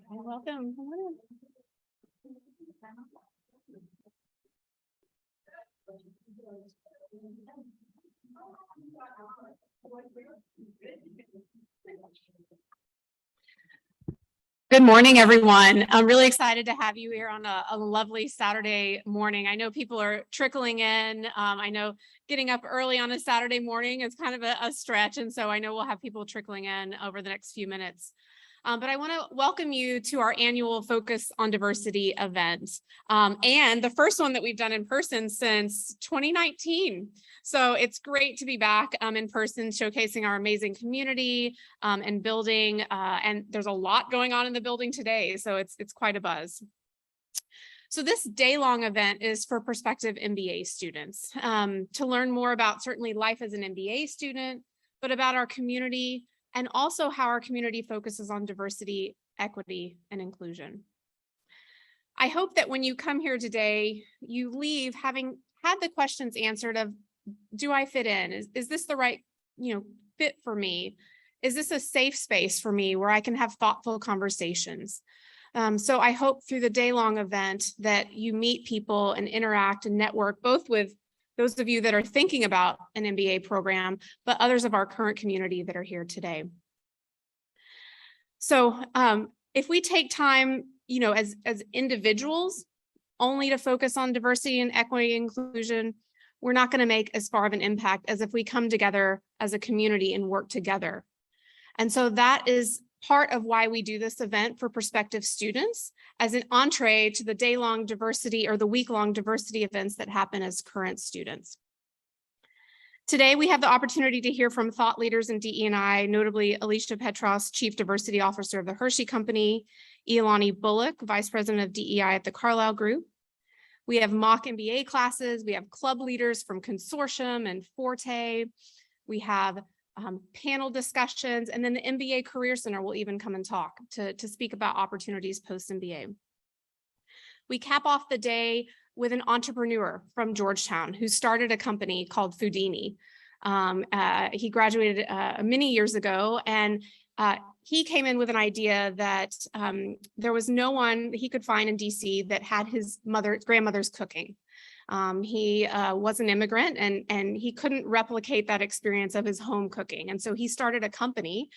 Welcome. Good morning, everyone. I'm really excited to have you here on a lovely Saturday morning. I know people are trickling in. I know getting up early on a Saturday morning is kind of a stretch, and so I know we'll have people trickling in over the next few minutes. But I want to welcome you to our annual Focus on Diversity event, and the first one that we've done in person since 2019. So it's great to be back in person, showcasing our amazing community and building. And there's a lot going on in the building today, so it's quite a buzz. So this day-long event is for prospective MBA students to learn more about certainly life as an MBA student, but about our community and also how our community focuses on diversity, equity, and inclusion. I hope that when you come here today, you leave having had the questions answered of, do I fit in? Is this the right, fit for me? Is this a safe space for me where I can have thoughtful conversations? So I hope through the day-long event that you meet people and interact and network both with those of you that are thinking about an MBA program, but others of our current community that are here today. So if we take time, as individuals only to focus on diversity and equity and inclusion, we're not going to make as far of an impact as if we come together as a community and work together. And so that is part of why we do this event for prospective students as an entree to the day-long diversity or the week-long diversity events that happen as current students. Today, we have the opportunity to hear from thought leaders in DE&I, notably Alicia Petross, Chief Diversity Officer of the Hershey Company, Ilani Bullock, Vice President of DEI at the Carlyle Group. We have mock MBA classes. We have club leaders from Consortium and Forte. We have panel discussions, and then the MBA Career Center will even come and talk to speak about opportunities post-MBA. We cap off the day with an entrepreneur from Georgetown who started a company called Foodini. He graduated many years ago, and he came in with an idea that there was no one he could find in DC that had his grandmother's cooking. He was an immigrant and he couldn't replicate that experience of his home cooking. And so he started a company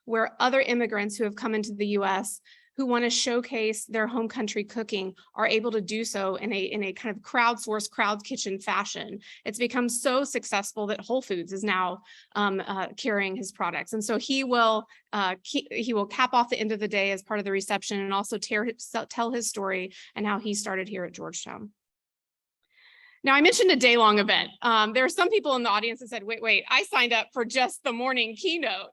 where other immigrants who have come into the US who want to showcase their home country cooking are able to do so in a kind of crowdsourced, crowd kitchen fashion. It's become so successful that Whole Foods is now carrying his products. And so he will cap off the end of the day as part of the reception and also tell his story and how he started here at Georgetown. Now, I mentioned a day-long event. There are some people in the audience that said, wait, I signed up for just the morning keynote.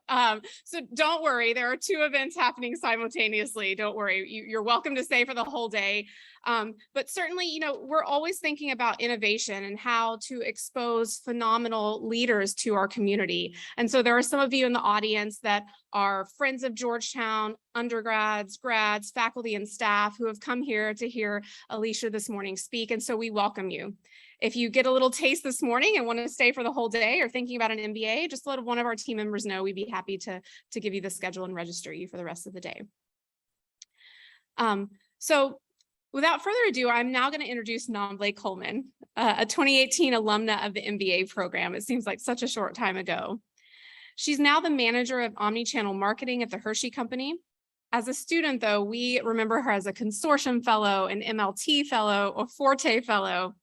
So don't worry, there are two events happening simultaneously. Don't worry, you're welcome to stay for the whole day. But certainly, we're always thinking about innovation and how to expose phenomenal leaders to our community. And so there are some of you in the audience that are friends of Georgetown, undergrads, grads, faculty, and staff who have come here to hear Alicia this morning speak. And so we welcome you. If you get a little taste this morning and want to stay for the whole day or thinking about an MBA, just let one of our team members know. We'd be happy to give you the schedule and register you for the rest of the day. So without further ado, I'm now going to introduce Nomblé Coleman, a 2018 alumna of the MBA program. It seems like such a short time ago. She's now the manager of omnichannel marketing at the Hershey Company. As a student, though, we remember her as a Consortium Fellow, an MLT Fellow, a Forte Fellow.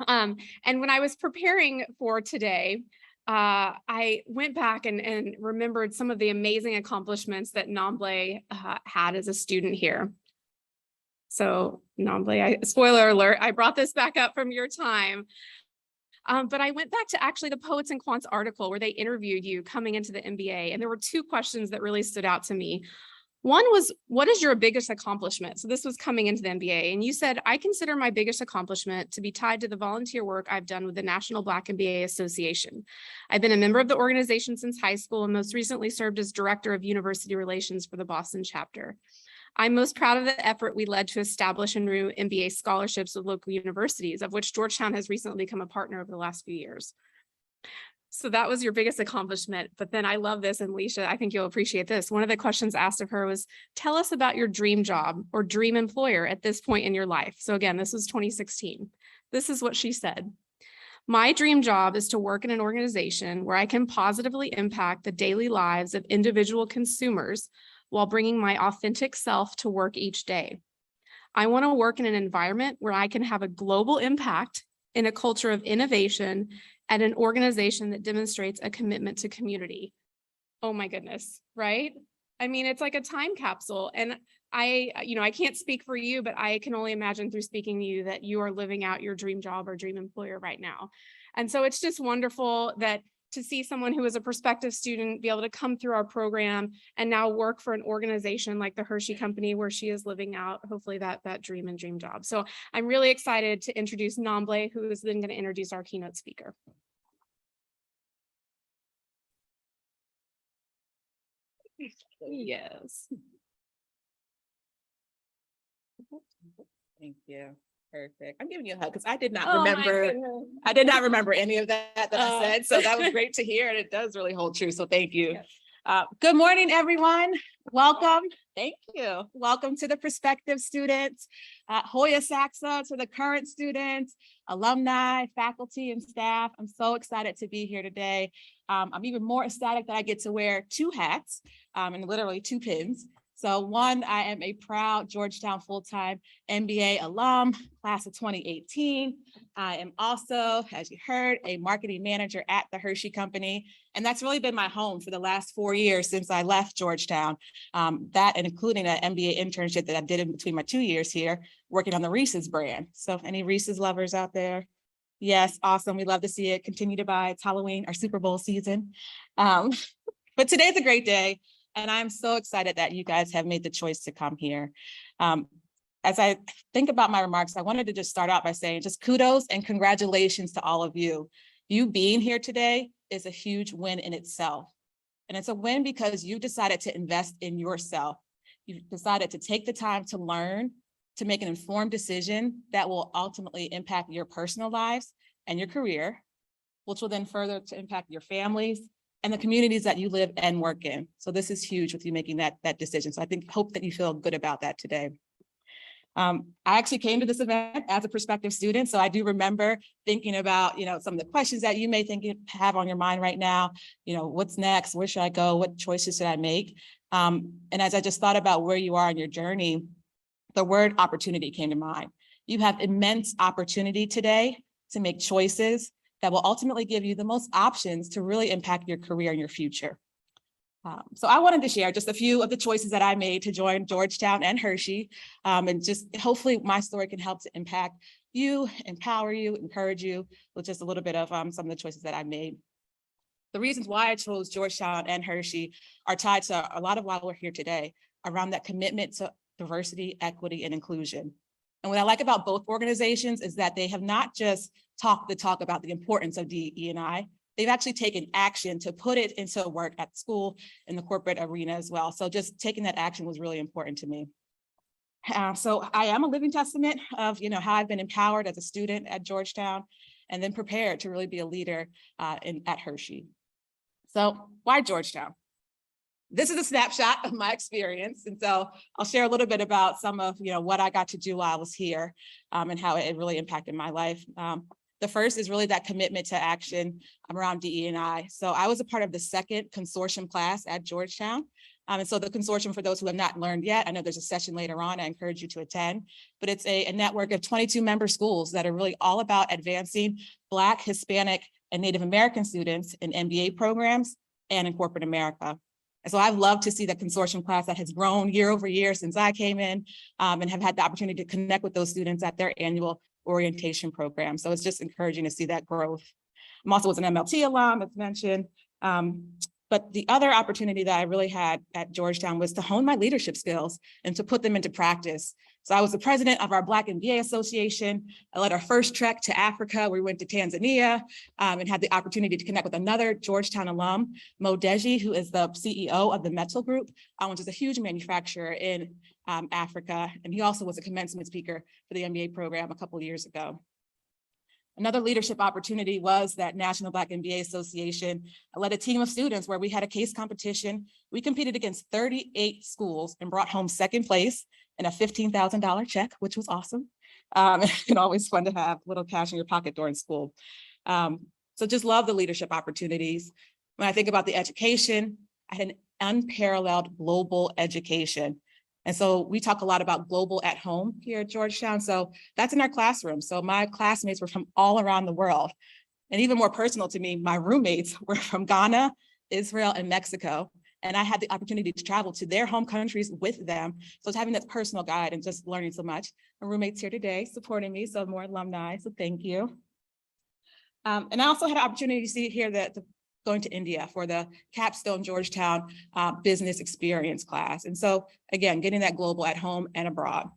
And when I was preparing for today, I went back and remembered some of the amazing accomplishments that Nomblé had as a student here. So Nomblé, spoiler alert, I brought this back up from your time. But I went back to actually the Poets and Quants article where they interviewed you coming into the MBA. And there were two questions that really stood out to me. One was, what is your biggest accomplishment? So this was coming into the MBA. And you said, I consider my biggest accomplishment to be tied to the volunteer work I've done with the National Black MBA Association. I've been a member of the organization since high school and most recently served as director of university relations for the Boston chapter. I'm most proud of the effort we led to establish and renew MBA scholarships with local universities, of which Georgetown has recently become a partner over the last few years. So that was your biggest accomplishment. But then I love this. And Alicia, I think you'll appreciate this. One of the questions asked of her was, tell us about your dream job or dream employer at this point in your life. So again, this was 2016. This is what she said. My dream job is to work in an organization where I can positively impact the daily lives of individual consumers while bringing my authentic self to work each day. I want to work in an environment where I can have a global impact in a culture of innovation at an organization that demonstrates a commitment to community. Oh my goodness, right? I mean, it's like a time capsule. And I can't speak for you, but I can only imagine through speaking to you that you are living out your dream job or dream employer right now. And so it's just wonderful that to see someone who is a prospective student be able to come through our program and now work for an organization like the Hershey Company, where she is living out, hopefully, that dream and dream job. So I'm really excited to introduce Nomblé, who is then going to introduce our keynote speaker. Yes. Thank you. Perfect. I'm giving you a hug because I did not remember. I did not remember any of that I said. So that was great to hear. And it does really hold true. So thank you. Yes. Good morning, everyone. Welcome. Thank you. Welcome to the prospective students, Hoya Saxa, to the current students, alumni, faculty, and staff. I'm so excited to be here today. I'm even more ecstatic that I get to wear two hats and literally two pins. So one, I am a proud Georgetown full-time MBA alum, class of 2018. I am also, as you heard, a marketing manager at the Hershey Company. And that's really been my home for the last 4 years since I left Georgetown. That and including an MBA internship that I did in between my 2 years here, working on the Reese's brand. So any Reese's lovers out there? Yes, awesome. We love to see it. Continue to buy. It's Halloween, our Super Bowl season. But today's a great day. And I'm so excited that you guys have made the choice to come here. As I think about my remarks, I wanted to just start out by saying just kudos and congratulations to all of you. You being here today is a huge win in itself. And it's a win because you decided to invest in yourself. You decided to take the time to learn, to make an informed decision that will ultimately impact your personal lives and your career, which will then further to impact your families and the communities that you live and work in. So this is huge with you making that decision. So I hope that you feel good about that today. I actually came to this event as a prospective student. So I do remember thinking about, some of the questions that you may have on your mind right now. What's next? Where should I go? What choices should I make? And as I just thought about where you are on your journey, the word opportunity came to mind. You have immense opportunity today to make choices that will ultimately give you the most options to really impact your career and your future. So I wanted to share just a few of the choices that I made to join Georgetown and Hershey, and just hopefully my story can help to impact you, empower you, encourage you with just a little bit of some of the choices that I made. The reasons why I chose Georgetown and Hershey are tied to a lot of why we're here today, around that commitment to diversity, equity, and inclusion. And what I like about both organizations is that they have not just talked the talk about the importance of DE&I, they've actually taken action to put it into work at school in the corporate arena as well. So just taking that action was really important to me. So I am a living testament of how I've been empowered as a student at Georgetown and then prepared to really be a leader at Hershey. So why Georgetown? This is a snapshot of my experience. And so I'll share a little bit about some of what I got to do while I was here and how it really impacted my life. The first is really that commitment to action around DE&I. So I was a part of the second consortium class at Georgetown. And so the consortium, for those who have not learned yet, I know there's a session later on, I encourage you to attend, but it's a network of 22 member schools that are really all about advancing Black, Hispanic, and Native American students in MBA programs and in corporate America. And so I've loved to see the consortium class that has grown year over year since I came in and have had the opportunity to connect with those students at their annual orientation program. So it's just encouraging to see that growth. I'm also was an MLT alum, as mentioned. But the other opportunity that I really had at Georgetown was to hone my leadership skills and to put them into practice. So I was the president of our Black MBA Association. I led our first trek to Africa. We went to Tanzania and had the opportunity to connect with another Georgetown alum, Mo Deji, who is the CEO of the Metal Group, which is a huge manufacturer in Africa. And he also was a commencement speaker for the MBA program a couple of years ago. Another leadership opportunity was that National Black MBA Association. I led a team of students where we had a case competition. We competed against 38 schools and brought home second place and a $15,000 check, which was awesome. And always fun to have a little cash in your pocket during school. So just love the leadership opportunities. When I think about the education, I had an unparalleled global education. And so we talk a lot about global at home here at Georgetown. So that's in our classroom. So my classmates were from all around the world. And even more personal to me, my roommates were from Ghana, Israel, and Mexico. And I had the opportunity to travel to their home countries with them. So it's having that personal guide and just learning so much. My roommates here today supporting me, so more alumni, so thank you. And I also had an opportunity to see here that going to India for the capstone Georgetown business experience class. And so again, getting that global at home and abroad.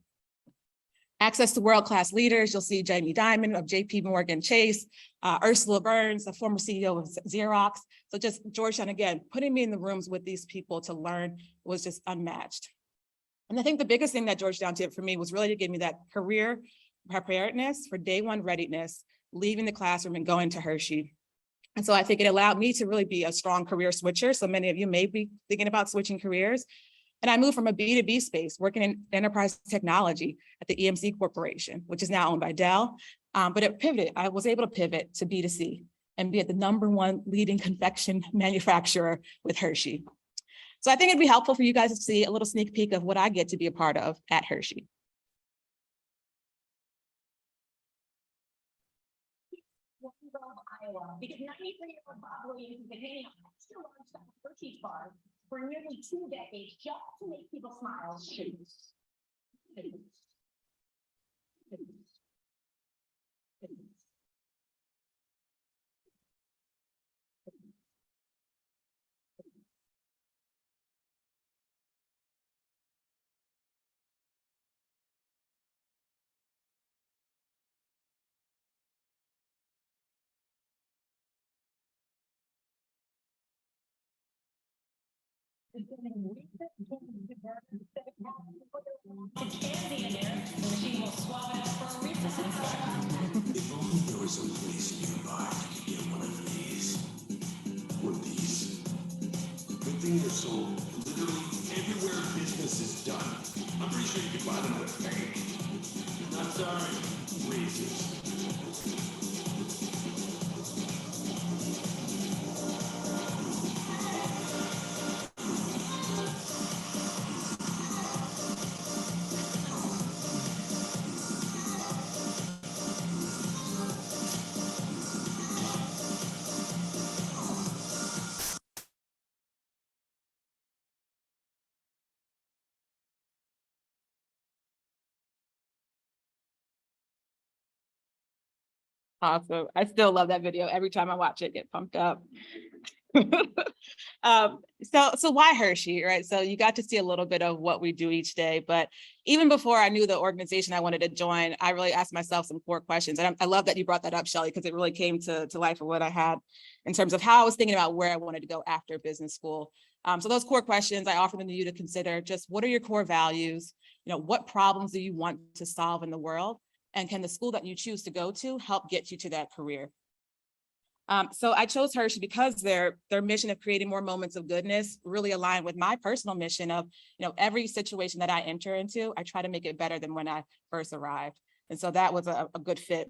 Access to world-class leaders. You'll see Jamie Dimon of JP Morgan Chase, Ursula Burns, the former CEO of Xerox. So just Georgetown, again, putting me in the rooms with these people to learn was just unmatched. And I think the biggest thing that Georgetown did for me was really to give me that career preparedness for day one readiness, leaving the classroom and going to Hershey. And so I think it allowed me to really be a strong career switcher. So many of you may be thinking about switching careers. And I moved from a B2B space, working in enterprise technology at the EMC Corporation, which is now owned by Dell. But it pivoted. I was able to pivot to B2C and be at the #1 leading confection manufacturer with Hershey. So I think it'd be helpful for you guys to see a little sneak peek of what I get to be a part of at Hershey. Iowa, because 93% of the population has been hanging on extra large stuff Hershey's bars for nearly 2 decades just to make people smile. Candy in there, the machine will swap it out for a Reese's inside. If only there was a place nearby to get one of these. Or these. Good thing they're sold literally everywhere business is done. I'm pretty sure you can buy them at a bank. I'm sorry, Reese's. Awesome. I still love that video. Every time I watch it, get pumped up. So why Hershey, right? So you got to see a little bit of what we do each day, but even before I knew the organization I wanted to join, I really asked myself some core questions. And I love that you brought that up, Shelley, because it really came to life of what I had in terms of how I was thinking about where I wanted to go after business school. So those core questions, I offer them to you to consider. Just what are your core values? You know, what problems do you want to solve in the world? And can the school that you choose to go to help get you to that career? So I chose Hershey because their mission of creating more moments of goodness really aligned with my personal mission of, you know, every situation that I enter into, I try to make it better than when I first arrived. And so that was a good fit.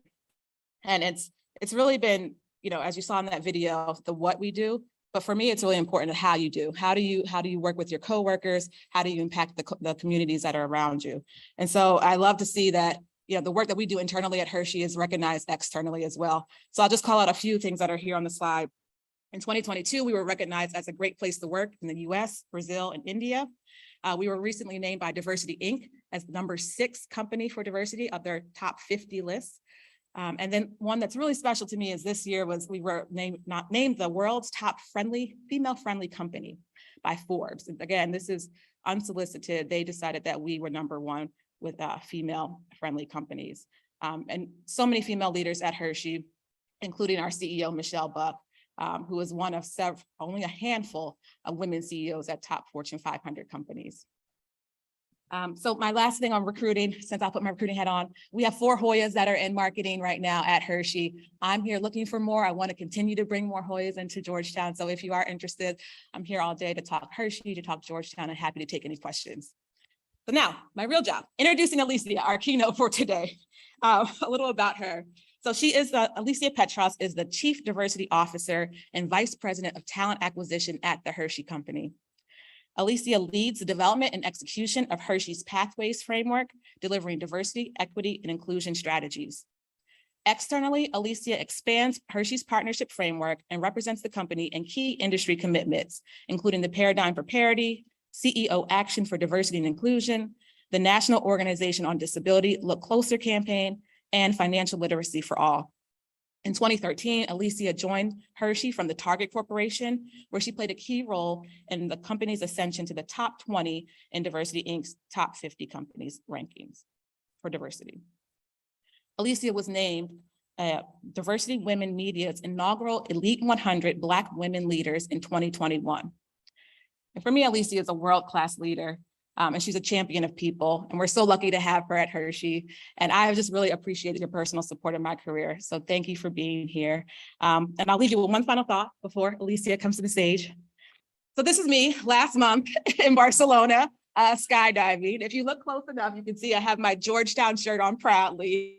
And it's really been, you know, as you saw in that video, the what we do. But for me, it's really important how you do. How do you work with your coworkers? How do you impact the communities that are around you? And so I love to see that, you know, the work that we do internally at Hershey is recognized externally as well. So I'll just call out a few things that are here on the slide. In 2022, we were recognized as a great place to work in the US, Brazil, and India. We were recently named by Diversity Inc. as the #6 company for diversity of their top 50 lists. And then one that's really special to me is this year we were named the world's top female-friendly company by Forbes. And again, this is unsolicited. They decided that we were #1 with female-friendly companies. And so many female leaders at Hershey, including our CEO, Michelle Buck, who is one of only a handful of women CEOs at top Fortune 500 companies. So my last thing on recruiting, since I put my recruiting hat on, we have 4 Hoyas that are in marketing right now at Hershey. I'm here looking for more. I want to continue to bring more Hoyas into Georgetown. So if you are interested, I'm here all day to talk Hershey, to talk Georgetown, and happy to take any questions. So now, my real job, introducing Alicia, our keynote for today. A little about her. So Alicia Petross is the Chief Diversity Officer and Vice President of Talent Acquisition at the Hershey Company. Alicia leads the development and execution of Hershey's Pathways Framework, delivering diversity, equity, and inclusion strategies. Externally, Alicia expands Hershey's partnership framework and represents the company in key industry commitments, including the Paradigm for Parity, CEO Action for Diversity and Inclusion, the National Organization on Disability Look Closer campaign, and Financial Literacy for All. In 2013, Alicia joined Hershey from the Target Corporation, where she played a key role in the company's ascension to the top 20 in Diversity Inc.'s top 50 companies rankings for diversity. Alicia was named Diversity Women Media's inaugural Elite 100 Black Women Leaders in 2021. And for me, Alicia is a world-class leader. And she's a champion of people. And we're so lucky to have her at Hershey. And I have just really appreciated your personal support in my career. So thank you for being here. And I'll leave you with one final thought before Alicia comes to the stage. So this is me last month in Barcelona, skydiving. If you look close enough, you can see I have my Georgetown shirt on proudly.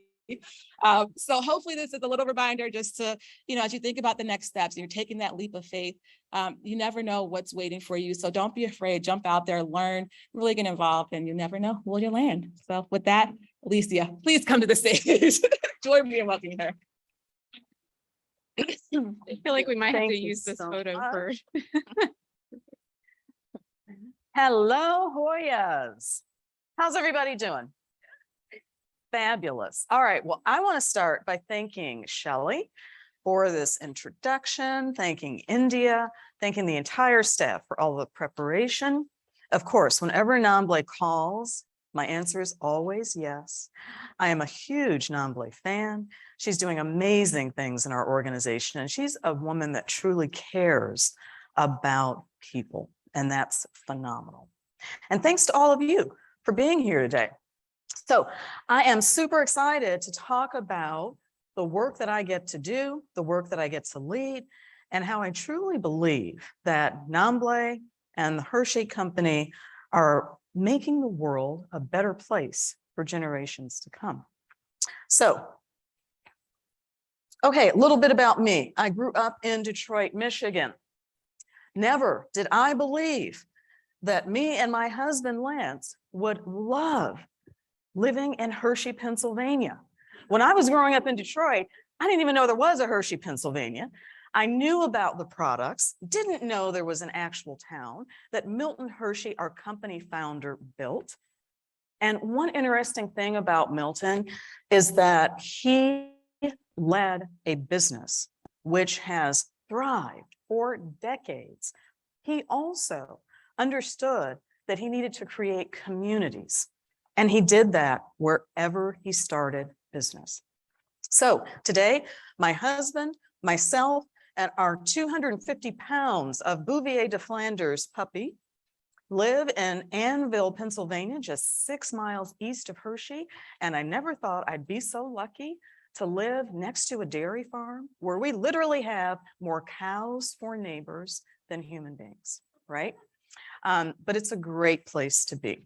So hopefully this is a little reminder just to, as you think about the next steps and you're taking that leap of faith, you never know what's waiting for you. So don't be afraid, jump out there, learn, really get involved, and you never know where you'll land. So with that, Alicia, please come to the stage. Join me in welcoming her. I feel like we might have Thank to you use this so photo much. for. Hello, Hoyas. How's everybody doing? Fabulous. All right. Well, I want to start by thanking Shelley for this introduction, thanking India, thanking the entire staff for all the preparation. Of course, whenever Nomblé calls, my answer is always yes. I am a huge Nomblé fan. She's doing amazing things in our organization, and she's a woman that truly cares about people, and that's phenomenal. And thanks to all of you for being here today. So I am super excited to talk about the work that I get to do, the work that I get to lead, and how I truly believe that Nomblé and the Hershey Company are making the world a better place for generations to come. So, okay, a little bit about me. I grew up in Detroit, Michigan. Never did I believe that me and my husband, Lance, would love living in Hershey, Pennsylvania. When I was growing up in Detroit, I didn't even know there was a Hershey, Pennsylvania. I knew about the products, didn't know there was an actual town that Milton Hershey, our company founder, built. And one interesting thing about Milton is that he led a business which has thrived for decades. He also understood that he needed to create communities. And he did that wherever he started business. So today, my husband, myself, and our 250 pounds of Bouvier de Flanders puppy live in Annville, Pennsylvania, just 6 miles east of Hershey. And I never thought I'd be so lucky to live next to a dairy farm where we literally have more cows for neighbors than human beings, right? But it's a great place to be.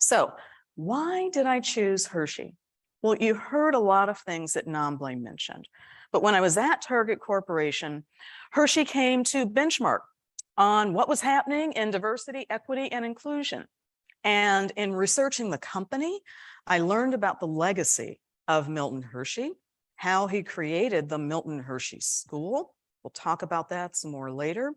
So why did I choose Hershey? Well, you heard a lot of things that Nomblé mentioned, but when I was at Target Corporation, Hershey came to benchmark on what was happening in diversity, equity, and inclusion. And in researching the company, I learned about the legacy of Milton Hershey, how he created the Milton Hershey School. We'll talk about that some more later.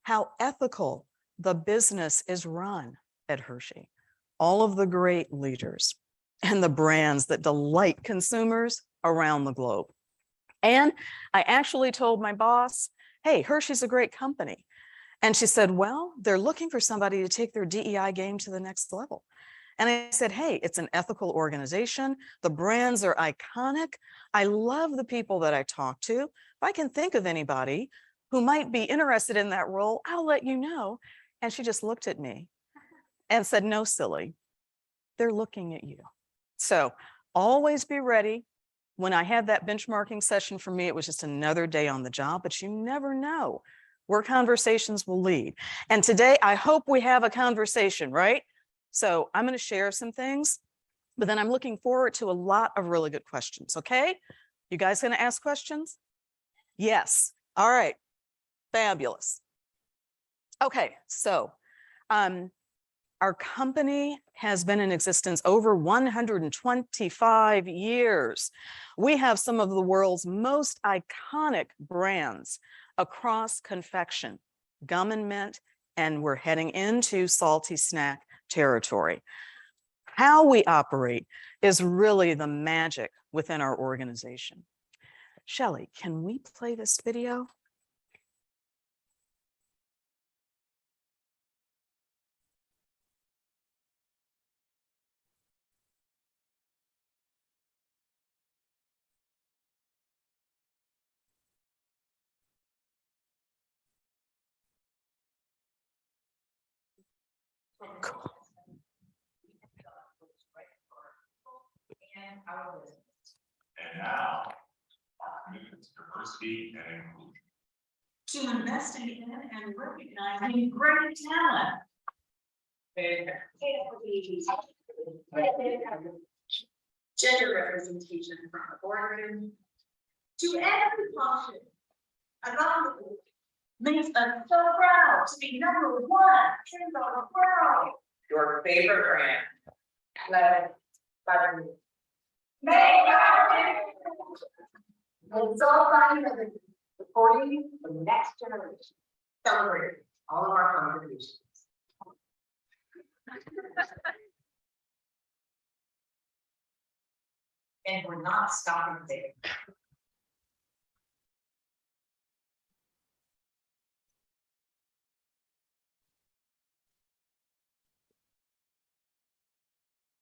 How ethical the business is run at Hershey. All of the great leaders and the brands that delight consumers around the globe. And I actually told my boss, hey, Hershey's a great company. And she said, well, they're looking for somebody to take their DEI game to the next level. And I said, hey, it's an ethical organization. The brands are iconic. I love the people that I talk to. If I can think of anybody who might be interested in that role, I'll let you know. And she just looked at me and said, no, silly. they're looking at you. So always be ready. When I had that benchmarking session, for me, it was just another day on the job, but you never know where conversations will lead. And today, I hope we have a conversation, right? So I'm going to share some things, but then I'm looking forward to a lot of really good questions, okay? You guys going to ask questions? Yes. All right. Fabulous. Okay, so our company has been in existence over 125 years. We have some of the world's most iconic brands across confection, gum and mint, and we're heading into salty snack territory. How we operate is really the magic within our organization. Shelley, can we play this video? Cool. And now, commitment to diversity and inclusion. To investing in and recognizing great talent. Gender representation from the boardroom to every function around the world makes us so proud to be #1 in the world. Your favorite brand. Make our it's all kind of supporting the next generation. Celebrate all of our contributions. And we're not stopping there.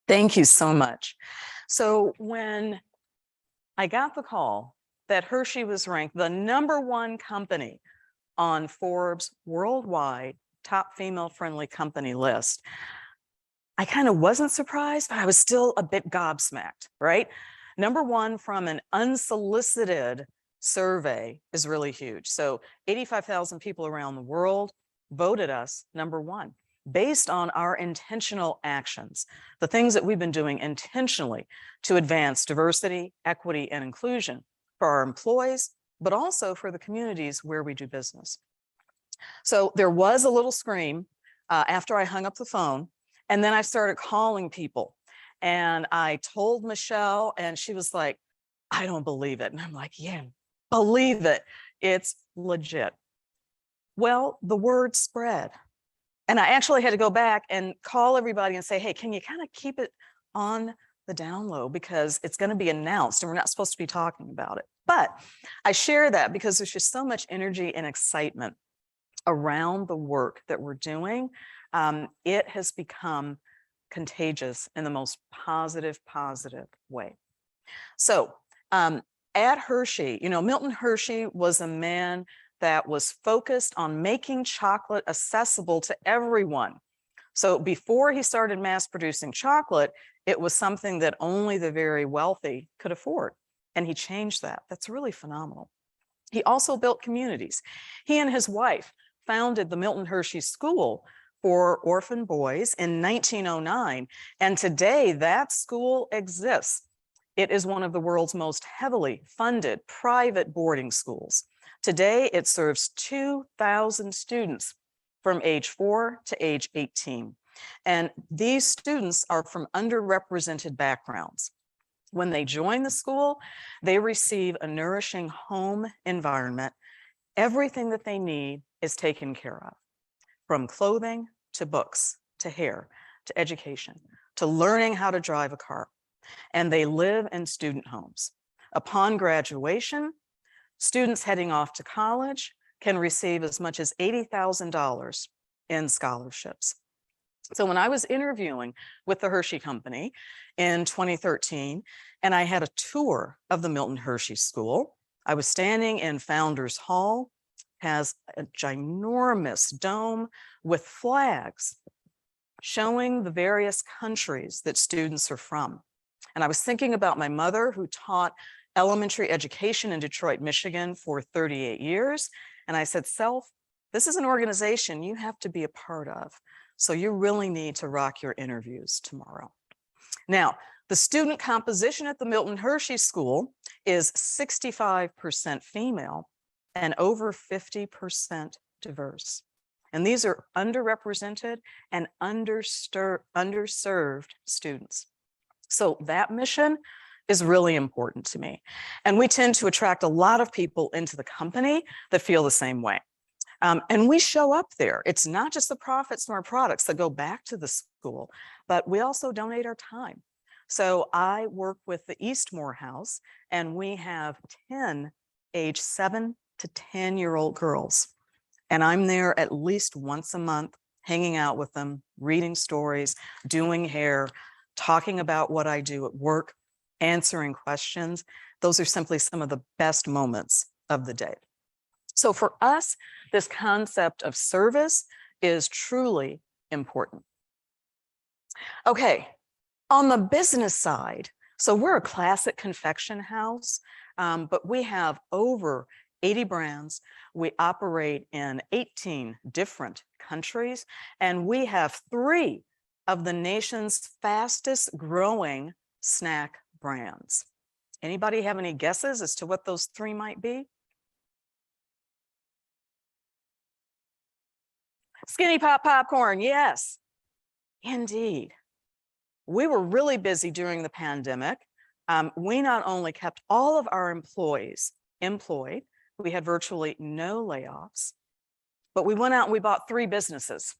Thank you so much. So when I got the call that Hershey was ranked the #1 company on Forbes' worldwide top female-friendly company list, I kind of wasn't surprised, but I was still a bit gobsmacked, right? #1 from an unsolicited survey is really huge. So 85,000 people around the world voted us #1 based on our intentional actions, the things that we've been doing intentionally to advance diversity, equity, and inclusion for our employees, but also for the communities where we do business. So there was a little scream after I hung up the phone, and then I started calling people. And I told Michelle, and she was like, I don't believe it. And I'm like, yeah, believe it. It's legit. Well, the word spread. And I actually had to go back and call everybody and say, hey, can you kind of keep it on the down low, because it's going to be announced and we're not supposed to be talking about it. But I share that because there's just so much energy and excitement around the work that we're doing. It has become contagious in the most positive way. So at Hershey, Milton Hershey was a man that was focused on making chocolate accessible to everyone. So before he started mass producing chocolate, it was something that only the very wealthy could afford. And he changed that. That's really phenomenal. He also built communities. He and his wife founded the Milton Hershey School for orphan boys in 1909. And today that school exists. It is one of the world's most heavily funded private boarding schools. Today, it serves 2,000 students from age 4 to age 18. And these students are from underrepresented backgrounds. When they join the school, they receive a nourishing home environment. Everything that they need is taken care of, from clothing to books, to hair, to education, to learning how to drive a car. And they live in student homes. Upon graduation, students heading off to college can receive as much as $80,000 in scholarships. So when I was interviewing with the Hershey Company in 2013, and I had a tour of the Milton Hershey School, I was standing in Founders Hall, has a ginormous dome with flags showing the various countries that students are from. And I was thinking about my mother, who taught elementary education in Detroit, Michigan for 38 years. And I said, Self, this is an organization you have to be a part of. So you really need to rock your interviews tomorrow. Now, the student composition at the Milton Hershey School is 65% female and over 50% diverse. And these are underrepresented and underserved students. So that mission is really important to me. And we tend to attract a lot of people into the company that feel the same way. And we show up there. It's not just the profits from our products that go back to the school, but we also donate our time. So I work with the Eastmore House, and we have 10 age 7 to 10-year-old girls. And I'm there at least once a month, hanging out with them, reading stories, doing hair, talking about what I do at work, answering questions. Those are simply some of the best moments of the day. So for us, this concept of service is truly important. Okay, on the business side, so we're a classic confection house, but we have over 80 brands. We operate in 18 different countries, and we have 3 of the nation's fastest growing snack brands. Anybody have any guesses as to what those 3 might be? Skinny Pop popcorn, yes, indeed. We were really busy during the pandemic. We not only kept all of our employees employed, we had virtually no layoffs, but we went out and we bought 3 businesses.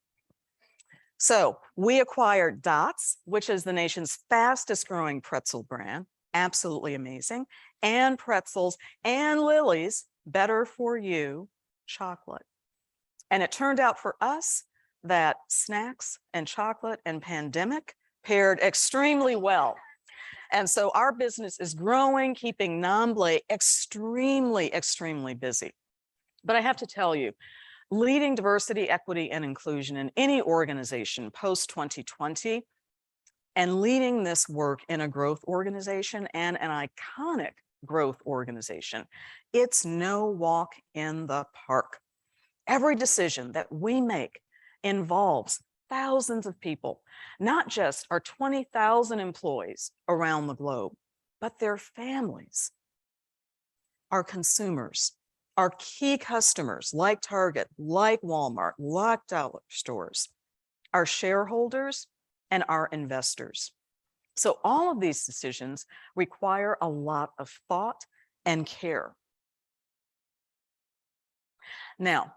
So we acquired Dots, which is the nation's fastest growing pretzel brand, absolutely amazing, and Pretzels, and Lily's Better For You chocolate. And it turned out for us that snacks and chocolate and pandemic paired extremely well. And so our business is growing, keeping Nomblé extremely busy. But I have to tell you, leading diversity, equity, and inclusion in any organization post-2020 and leading this work in a growth organization and an iconic growth organization, it's no walk in the park. Every decision that we make involves thousands of people, not just our 20,000 employees around the globe, but their families, our consumers, our key customers like Target, like Walmart, like dollar stores, our shareholders, and our investors. So all of these decisions require a lot of thought and care. Now,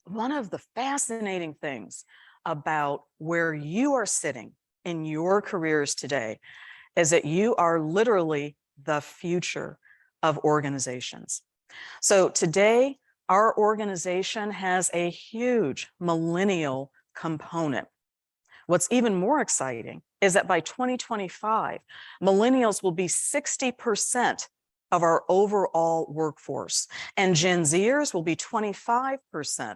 one of the fascinating things about where you are sitting in your careers today is that you are literally the future of organizations. So today, our organization has a huge millennial component. What's even more exciting is that by 2025, millennials will be 60% of our overall workforce, and Gen Zers will be 25%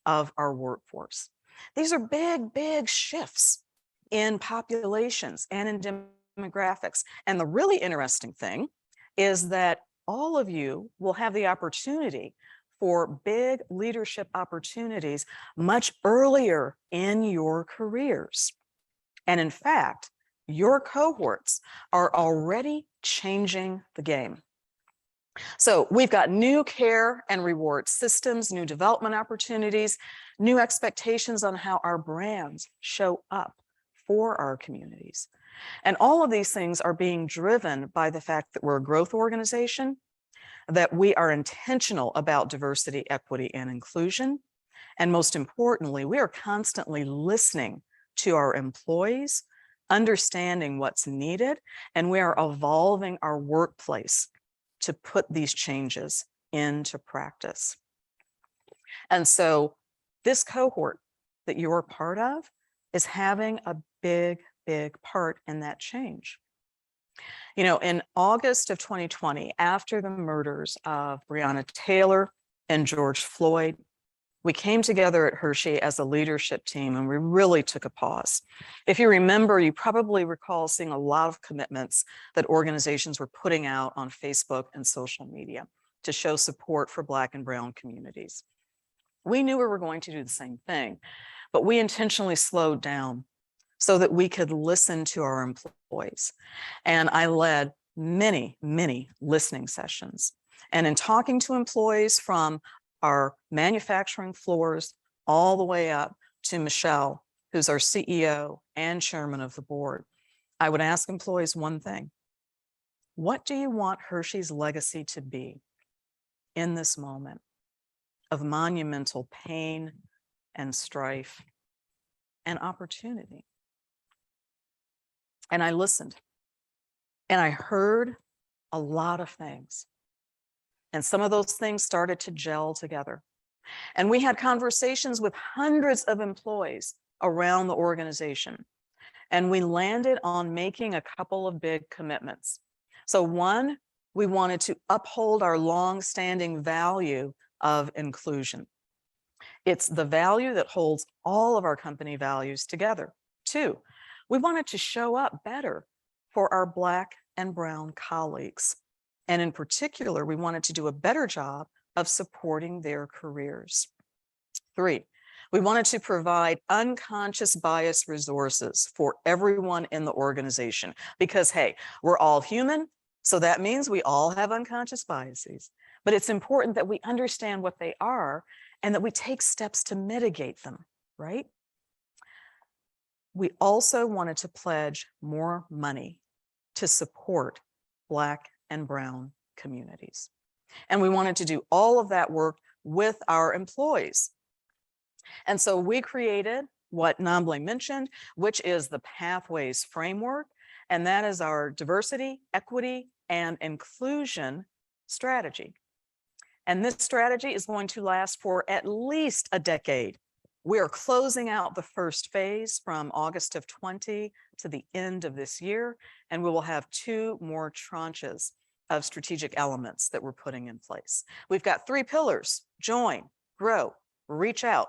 of our workforce. These are big shifts in populations and in demographics. And the really interesting thing is that all of you will have the opportunity for big leadership opportunities much earlier in your careers. And in fact, your cohorts are already changing the game. So we've got new care and reward systems, new development opportunities, new expectations on how our brands show up for our communities. And all of these things are being driven by the fact that we're a growth organization, that we are intentional about diversity, equity, and inclusion. And most importantly, we are constantly listening to our employees, understanding what's needed, and we are evolving our workplace to put these changes into practice. And so this cohort that you're part of is having a big part in that change. You know, in August of 2020, after the murders of Breonna Taylor and George Floyd, we came together at Hershey as a leadership team and we really took a pause. If you remember, you probably recall seeing a lot of commitments that organizations were putting out on Facebook and social media to show support for Black and Brown communities. We knew we were going to do the same thing, but we intentionally slowed down so that we could listen to our employees. And I led many, many listening sessions. And in talking to employees from our manufacturing floors all the way up to Michelle, who's our CEO and chairman of the board, I would ask employees one thing: what do you want Hershey's legacy to be in this moment of monumental pain and strife and opportunity? And I listened and I heard a lot of things. And some of those things started to gel together. And we had conversations with hundreds of employees around the organization. And we landed on making a couple of big commitments. So one, we wanted to uphold our long-standing value of inclusion. It's the value that holds all of our company values together. Two, we wanted to show up better for our Black and Brown colleagues. And in particular, we wanted to do a better job of supporting their careers. Three, we wanted to provide unconscious bias resources for everyone in the organization because, hey, we're all human, so that means we all have unconscious biases. But it's important that we understand what they are and that we take steps to mitigate them, right? We also wanted to pledge more money to support Black and Brown communities. And we wanted to do all of that work with our employees. And so we created what Nomblé mentioned, which is the Pathways Framework, and that is our diversity, equity, and inclusion strategy. And this strategy is going to last for at least a decade. We are closing out the first phase from August of 20 to the end of this year, and we will have 2 more tranches of strategic elements that we're putting in place. We've got 3 pillars: join, grow, reach out.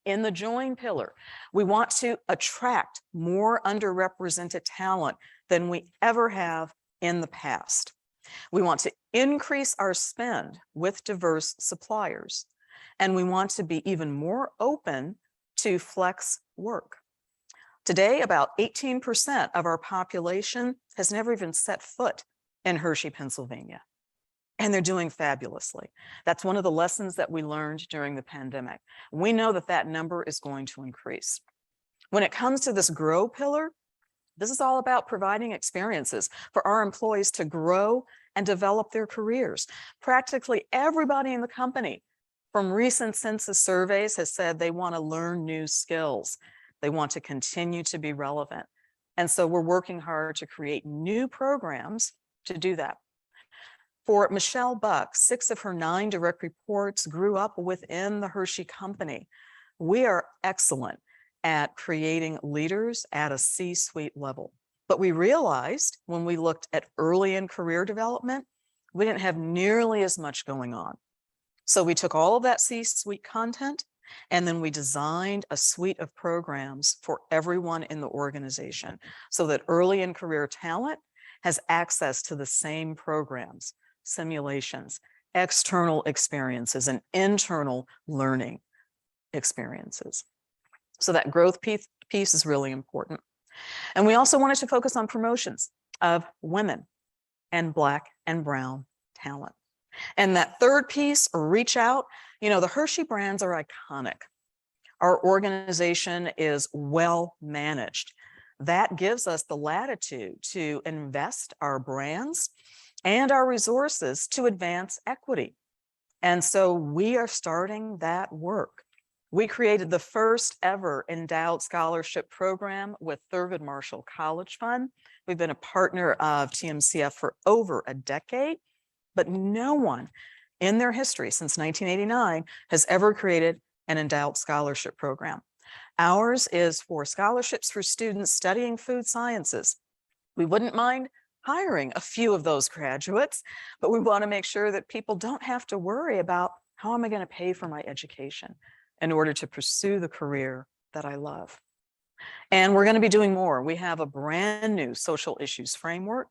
In the join pillar, we want to attract more underrepresented talent than we ever have in the past. We want to increase our spend with diverse suppliers, and we want to be even more open to flex work. Today, about 18% of our population has never even set foot in Hershey, Pennsylvania, and they're doing fabulously. That's one of the lessons that we learned during the pandemic. We know that that number is going to increase. When it comes to this grow pillar, this is all about providing experiences for our employees to grow and develop their careers. Practically everybody in the company from recent census surveys has said they want to learn new skills. They want to continue to be relevant. And so we're working hard to create new programs to do that. For Michelle Buck, 6 of her 9 direct reports grew up within the Hershey Company. We are excellent at creating leaders at a C-suite level. But we realized when we looked at early in career development, we didn't have nearly as much going on. So we took all of that C-suite content and then we designed a suite of programs for everyone in the organization so that early in career talent has access to the same programs, simulations, external experiences, and internal learning experiences. So that growth piece is really important. And we also wanted to focus on promotions of women and Black and Brown talent. And that third piece, reach out, you know, the Hershey brands are iconic. Our organization is well managed. That gives us the latitude to invest our brands and our resources to advance equity. And so we are starting that work. We created the first ever endowed scholarship program with Thurgood Marshall College Fund. We've been a partner of TMCF for over a decade, but no one in their history since 1989 has ever created an endowed scholarship program. Ours is for scholarships for students studying food sciences. We wouldn't mind hiring a few of those graduates, but we want to make sure that people don't have to worry about How am I going to pay for my education in order to pursue the career that I love? And we're going to be doing more. We have a brand new social issues framework,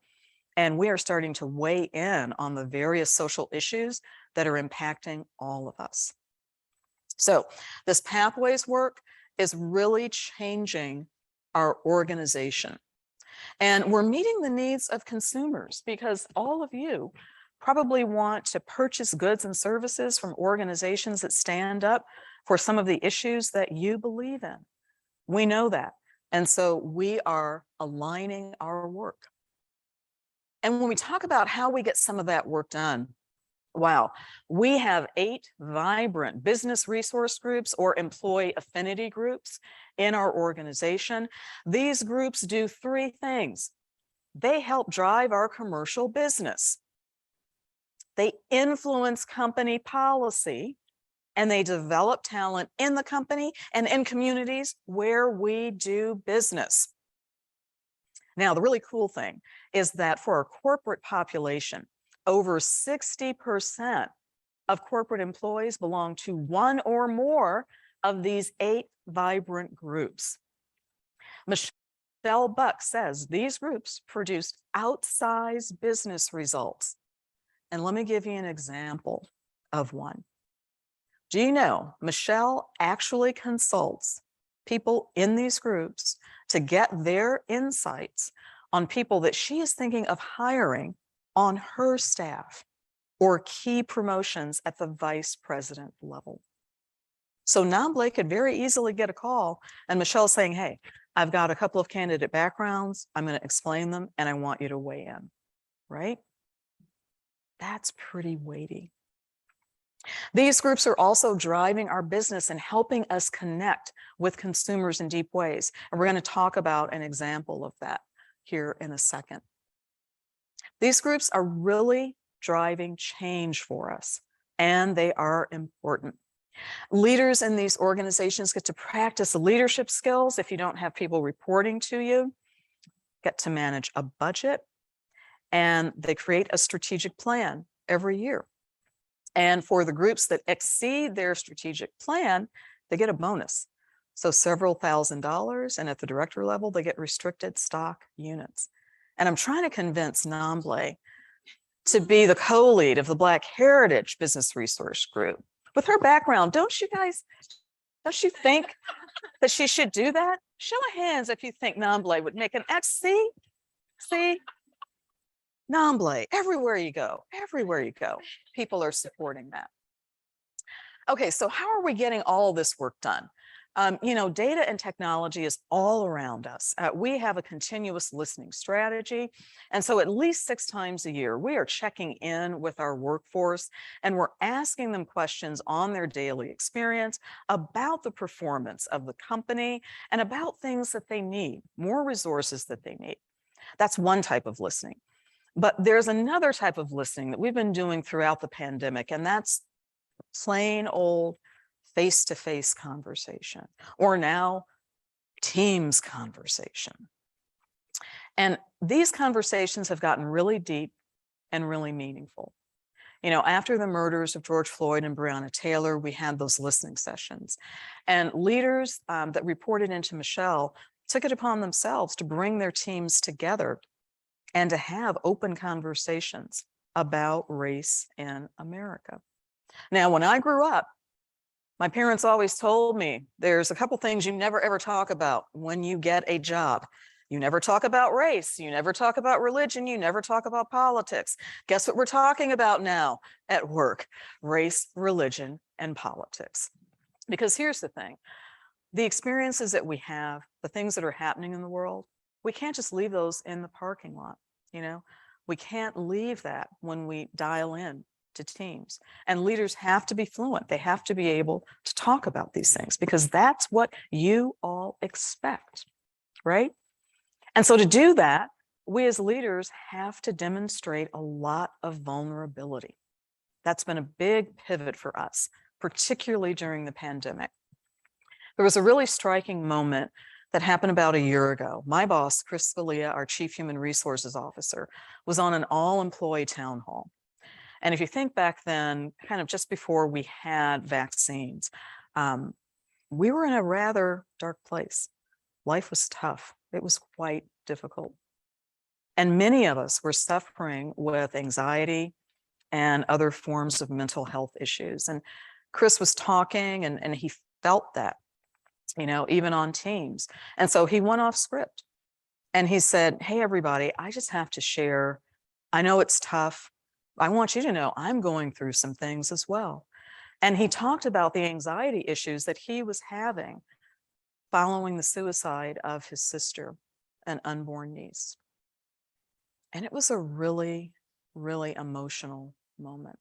and we are starting to weigh in on the various social issues that are impacting all of us. So this pathways work is really changing our organization. And we're meeting the needs of consumers because all of you probably want to purchase goods and services from organizations that stand up for some of the issues that you believe in. We know that. And so we are aligning our work. And when we talk about how we get some of that work done, wow, we have 8 vibrant business resource groups or employee affinity groups in our organization. These groups do 3 things. They help drive our commercial business. They influence company policy, and they develop talent in the company and in communities where we do business. Now, the really cool thing is that for our corporate population, over 60% of corporate employees belong to one or more of these 8 vibrant groups. Michelle Buck says these groups produce outsized business results. And let me give you an example of one. Do you know Michelle actually consults people in these groups to get their insights on people that she is thinking of hiring on her staff or key promotions at the vice president level. So Nomblé could very easily get a call and Michelle saying, hey, I've got a couple of candidate backgrounds. I'm going to explain them and I want you to weigh in, right? That's pretty weighty. These groups are also driving our business and helping us connect with consumers in deep ways. And we're going to talk about an example of that here in a second. These groups are really driving change for us, and they are important. Leaders in these organizations get to practice leadership skills if you don't have people reporting to you, get to manage a budget, and they create a strategic plan every year. And for the groups that exceed their strategic plan, they get a bonus. So several $1,000s, and at the director level, they get restricted stock units. And I'm trying to convince Nomblé to be the co-lead of the Black Heritage Business Resource Group. With her background, don't you think that she should do that? Show of hands if you think Nomblé would make an X. See? Nomblé, everywhere you go, people are supporting that. Okay, so how are we getting all this work done? Data and technology is all around us. We have a continuous listening strategy. And so at least 6 times a year, we are checking in with our workforce and we're asking them questions on their daily experience about the performance of the company and about things that they need, more resources that they need. That's one type of listening. But there's another type of listening that we've been doing throughout the pandemic, and that's plain old face-to-face conversation, or now Teams conversation. And these conversations have gotten really deep and really meaningful. After the murders of George Floyd and Breonna Taylor, we had those listening sessions. And leaders that reported into Michelle took it upon themselves to bring their teams together and to have open conversations about race in America. Now, when I grew up, my parents always told me there's a couple things you never ever talk about when you get a job. You never talk about race, you never talk about religion, you never talk about politics. Guess what we're talking about now at work? Race, religion, and politics. Because here's the thing, the experiences that we have, the things that are happening in the world, we can't just leave those in the parking lot, We can't leave that when we dial in to teams. And leaders have to be fluent. They have to be able to talk about these things because that's what you all expect, right? And so to do that, we as leaders have to demonstrate a lot of vulnerability. That's been a big pivot for us, particularly during the pandemic. There was a really striking moment that happened about a year ago. My boss, Chris Scalia, our Chief Human Resources Officer, was on an all-employee town hall. And if you think back then, kind of just before we had vaccines, we were in a rather dark place. Life was tough. It was quite difficult. And many of us were suffering with anxiety and other forms of mental health issues. And Chris was talking and he felt that, you know, even on Teams. And so he went off script and he said, hey, everybody, I just have to share. I know it's tough. I want you to know I'm going through some things as well. And he talked about the anxiety issues that he was having following the suicide of his sister, an unborn niece. And it was a really, really emotional moment.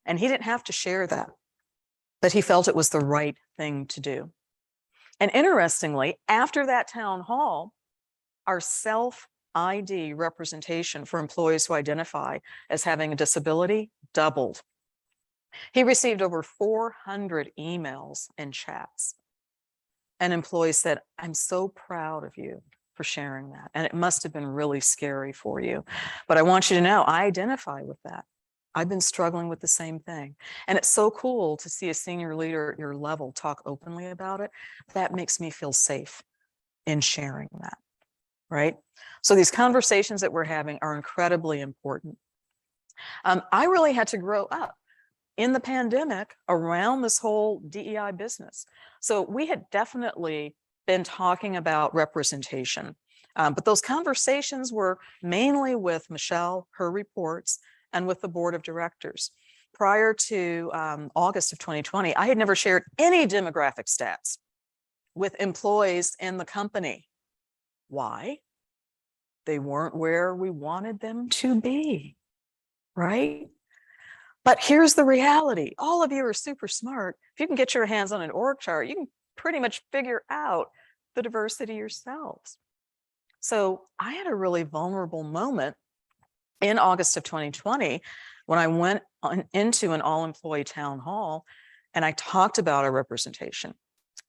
And he didn't have to share that, but he felt it was the right thing to do. And interestingly, after that town hall, our self-ID representation for employees who identify as having a disability doubled. He received over 400 emails and chats. And employees said, I'm so proud of you for sharing that. And it must have been really scary for you. But I want you to know, I identify with that. I've been struggling with the same thing. And it's so cool to see a senior leader at your level talk openly about it. That makes me feel safe in sharing that, right? So these conversations that we're having are incredibly important. I really had to grow up in the pandemic around this whole DEI business. So we had definitely been talking about representation, but those conversations were mainly with Michelle, her reports, and with the board of directors. Prior to August of 2020, I had never shared any demographic stats with employees in the company. Why? They weren't where we wanted them to be, right? But here's the reality. All of you are super smart. If you can get your hands on an org chart, you can pretty much figure out the diversity yourselves. So I had a really vulnerable moment in August of 2020 when I went into an all-employee town hall and I talked about our representation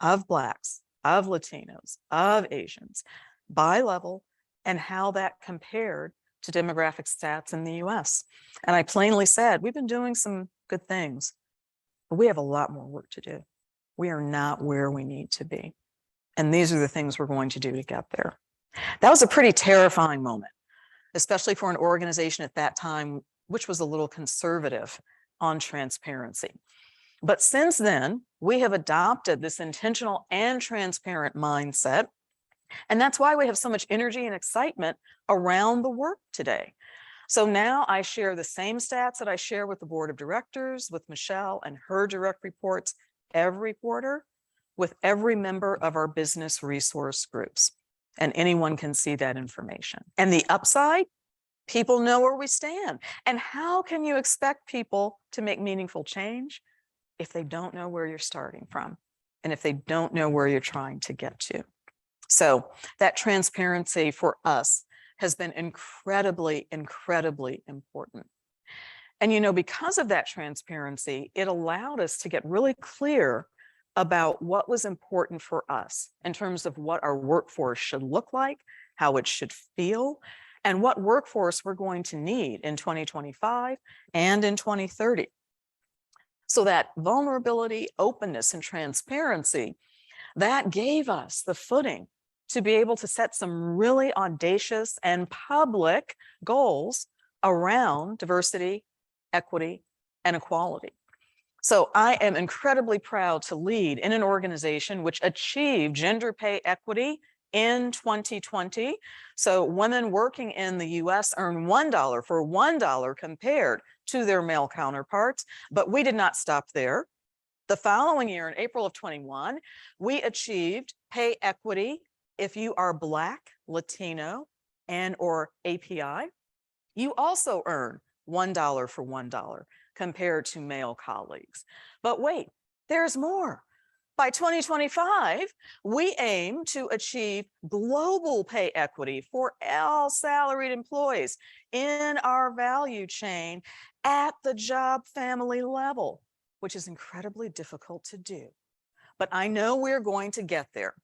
of Blacks, of Latinos, of Asians, by level, and how that compared to demographic stats in the US. And I plainly said, we've been doing some good things, but we have a lot more work to do. We are not where we need to be. And these are the things we're going to do to get there. That was a pretty terrifying moment, especially for an organization at that time, which was a little conservative on transparency. But since then, we have adopted this intentional and transparent mindset. And that's why we have so much energy and excitement around the work today. So now I share the same stats that I share with the board of directors, with Michelle and her direct reports every quarter, with every member of our business resource groups. And anyone can see that information. And the upside, people know where we stand. And how can you expect people to make meaningful change if they don't know where you're starting from and if they don't know where you're trying to get to? So that transparency for us has been incredibly, incredibly important. And, you know, because of that transparency, it allowed us to get really clear about what was important for us in terms of what our workforce should look like, how it should feel, and what workforce we're going to need in 2025 and in 2030. So that vulnerability, openness, and transparency, that gave us the footing to be able to set some really audacious and public goals around diversity, equity, and equality. So I am incredibly proud to lead in an organization which achieved gender pay equity in 2020. So women working in the US earn $1 for $1 compared to their male counterparts, but we did not stop there. The following year, in April of 21, we achieved pay equity. If you are Black, Latino, and or API, you also earn $1 for $1 compared to male colleagues. But wait, there's more. By 2025, we aim to achieve global pay equity for all salaried employees in our value chain at the job family level, which is incredibly difficult to do. But I know we're going to get there.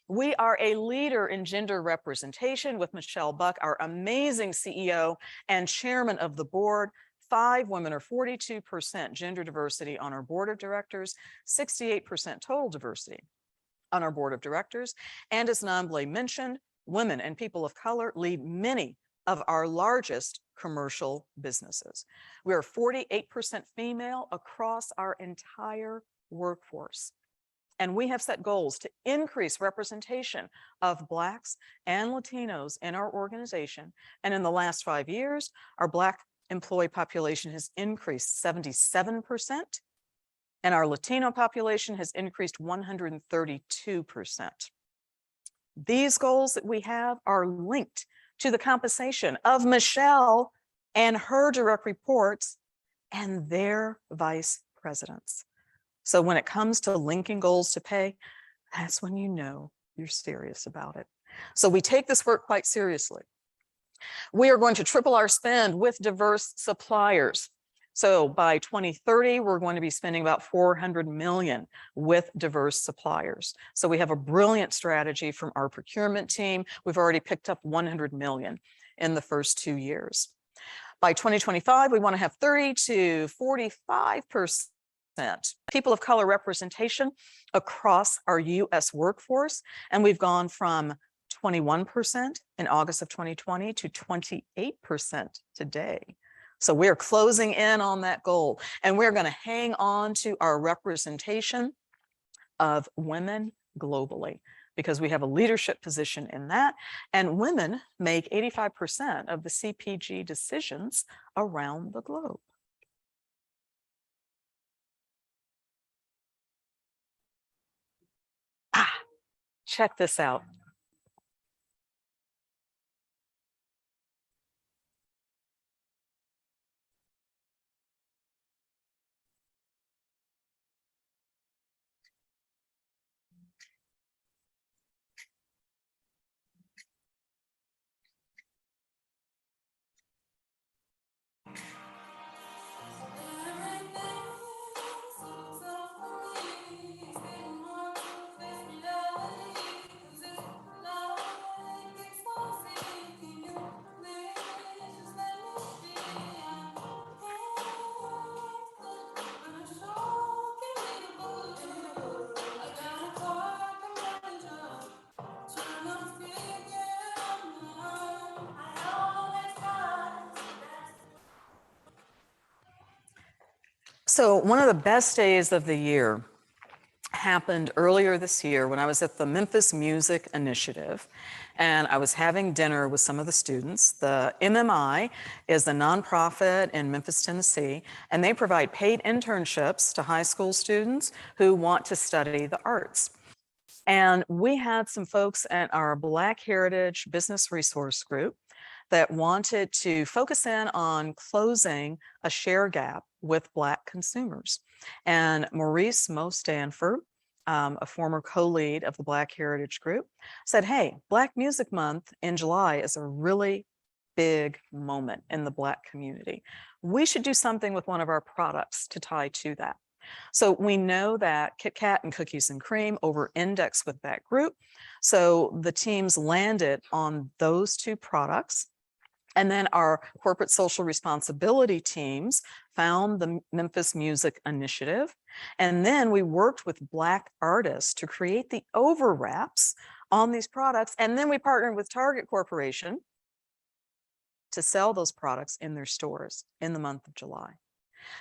We are a leader in gender representation with Michelle Buck, our amazing CEO and chairman of the board. 5 women, or 42% gender diversity on our board of directors, 68% total diversity on our board of directors. And as Nomblé mentioned, women and people of color lead many of our largest commercial businesses. We are 48% female across our entire workforce. And we have set goals to increase representation of Blacks and Latinos in our organization. And in the last 5 years, our Black employee population has increased 77%, and our Latino population has increased 132%. These goals that we have are linked to the compensation of Michelle and her direct reports and their vice presidents. So when it comes to linking goals to pay, that's when you know you're serious about it. So we take this work quite seriously. We are going to triple our spend with diverse suppliers. So by 2030, we're going to be spending about $400 million with diverse suppliers. So we have a brilliant strategy from our procurement team. We've already picked up $100 million in the first 2 years. By 2025, we want to have 30 to 45% people of color representation across our US workforce. And we've gone from 21% in August of 2020 to 28% today. So we're closing in on that goal, and we're going to hang on to our representation of women globally because we have a leadership position in that, and women make 85% of the CPG decisions around the globe. Check this out. So one of the best days of the year happened earlier this year when I was at the Memphis Music Initiative, and I was having dinner with some of the students. The MMI is a nonprofit in Memphis, Tennessee, and they provide paid internships to high school students who want to study the arts. And we had some folks at our Black Heritage Business Resource Group that wanted to focus in on closing a share gap with Black consumers. And Maurice Mo-Stanford, a former co-lead of the Black Heritage Group, said, hey, Black Music Month in July is a really big moment in the Black community. We should do something with one of our products to tie to that. So we know that Kit Kat and Cookies and Cream over-index with that group. So the teams landed on those 2 products. And then our corporate social responsibility teams found the Memphis Music Initiative. And then we worked with Black artists to create the overwraps on these products. And then we partnered with Target Corporation to sell those products in their stores in the month of July.